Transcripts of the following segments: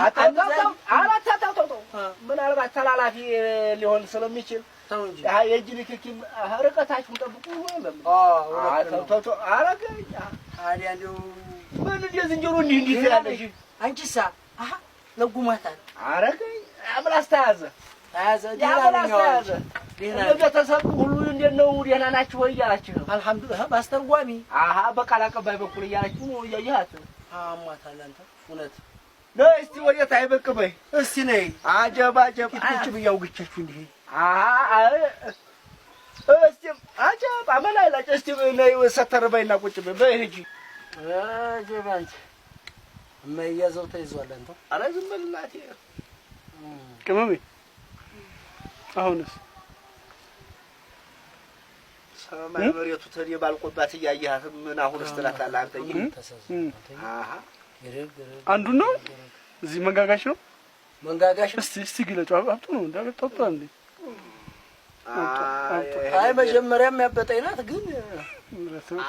አታታው ምናልባት ተላላፊ ሊሆን ስለሚችል ተው እንጂ የእጅ ንክኪም ርቀታችሁን ጠብቁ ወለም አታታው አረገኝ ታዲያ እንደው ምን ዝንጀሮ እንዲህ ትላለሽ አንቺሳ ለጉማታል አረገኝ አምላስ ተያዘ ደህና ቤተሰብ ሁሉ እንዴት ነው ደህና ናችሁ ወይ እያላችሁ ነው አልሐምዱሊላህ ባስተርጓሚ በቃል አቀባይ በኩል እያላችሁ ነው እያያት አሟታል አንተ እውነት ነይ እስቲ ወዴት አይበቅ በይ እስቲ ነይ አጀብ ቁጭ ብያው ግቻችሁ እንዴ እስቲ አጀብ አመላላጭ እስቲ ነይ ሰተርበይና ቁጭ በይ ሂጂ አጀብ አንቺ መያዘው ተይዟል አንተ አረ ዝም በል እናቴ ቅመሜ አሁንስ ሰማይ መሬቱ ተዲ ባልቆባት እያየሃት ምን አሁንስ ትላታለህ አንተ አንዱ ነው እዚህ መንጋጋሽ ነው መንጋጋሽ እስቲ ግለጫ አብጡ ነው እንዳገጣጣ እንዴ አይ መጀመሪያም ያበጠይናት ግን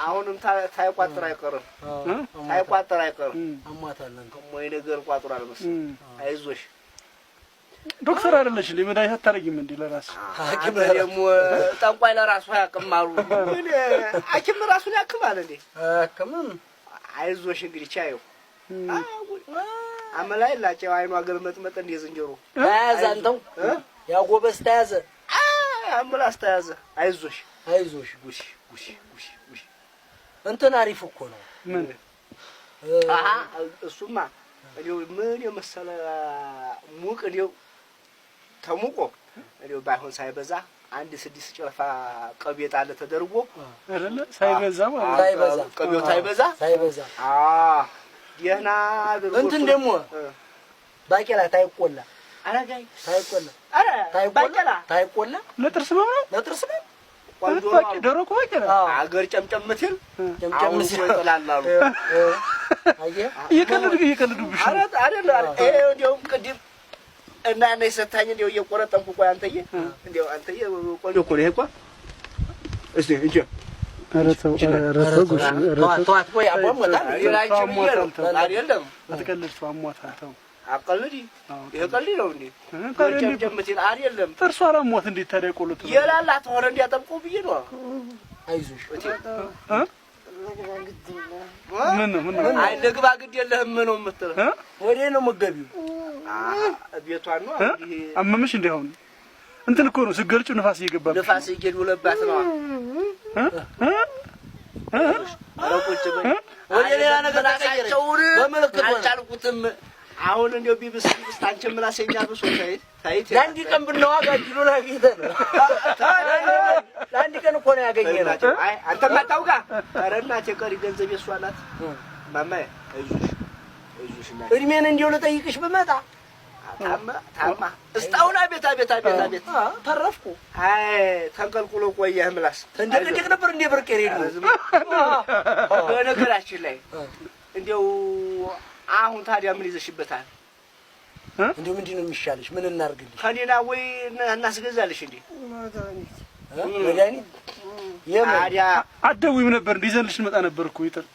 አሁንም ታይቋጥር አይቀርም ታይቋጥር አይቀርም አሟታለን ወይ ነገር ቋጥራል መሰለኝ አይዞሽ ዶክተር አይደለሽ እንዴ መድኃኒት አታረጊም እንዴ ለራስ ሐኪም ደግሞ ጠንቋይ ለራሱ ያክማሉ ግን ሐኪም ራሱን ያክማል እንዴ ከምን አይዞሽ እንግዲህ ቻዩ አመላይ ላጨው አይኑ አገልመጥመጥ እንደ ዝንጀሮ ታያዘ አንተው ያው ጎበዝ ታያዘ አምላስ ታያዘ አይዞሽ ጉሽ እንትን አሪፍ እኮ ነው ምን እሱማ እኔው ምን የመሰለ ሙቅ እኔው ተሙቆ እኔው ባይሆን ሳይበዛ አንድ 6 ጭልፋ ቀቤት አለ ተደርጎ አይደለ ሳይበዛ ማለት ሳይበዛ ቀቤው ሳይበዛ የና እንትን ደግሞ ባቄላ ታይቆላ አረጋይ ታይቆላ ባቄላ ለጥርስ ነው ለጥርስ ነው ቆንጆ ደረቁ ባቄላ አገር ጨምጨምትል ይጥላላሉ አየህ ይቀልዱብሽ አይደል እንደውም ቅድም እና ነይ ሰታኝ እንደው እየቆረጠምኩ ቆይ አንተዬ እንደው አንተዬ ቆንጆ እኮ ነው ይሄ እኮ እስቲ እንጂ ተዋት ወይ አቧሟታል አይደለም አትቀልድሽ አሟታል ተው አቀልዲ ይሄ ቀልዲ ነው እንዴ ጨምጨምትል አይደለም ጥርሷ አላሟት እንዴት ታዲያ ቆሎት የላላት ሆነ እንዲያጠምቁ ብዬ ነው አይዞሽ ምን አይ ለግባ ግድ የለህም ነው የምትለው ወዴ ነው መገቢው ቤቷን ነው አመመሽ እንዴ አሁን እንትን እኮ ነው ስገልጩ ንፋስ እየገባ ንፋስ እየደወለባት ነው አረቆች ወዴ ሌላ ነገር ተቀየረ በመልክት አልቻልኩትም አሁን እንደው ቢብስ አንቺ ምላሰኛ ብሶ ታይት ለአንድ ቀን ብንዋጋ ኪሎ ላግኝተህ ነው ለአንድ ቀን እኮ ነው ያገኘናት አይ አንተ ማታውጋ ኧረ እናቴ ቀሪ ገንዘብ የሷ ናት ማማዬ አይዞሽ እናቴ እድሜን እንዲው ልጠይቅሽ ብመጣ ታማ እስታውና ቤታ ተረፍኩ አይ ተንቀልቁሎ ቆየህ ምላስ እንደልክ ነበር እንደ ብርቅ ሬዲዮ በነገራችን ላይ እንደው አሁን ታዲያ ምን ይዘሽበታል እንደው ምንድነው የሚሻልሽ ምን እናርግልሽ ከኔና ወይ እናስገዛልሽ እንዴ መድኃኒት ታዲያ አደውይም ነበር እንዲዘልሽ መጣ ነበር እኮ ይጥል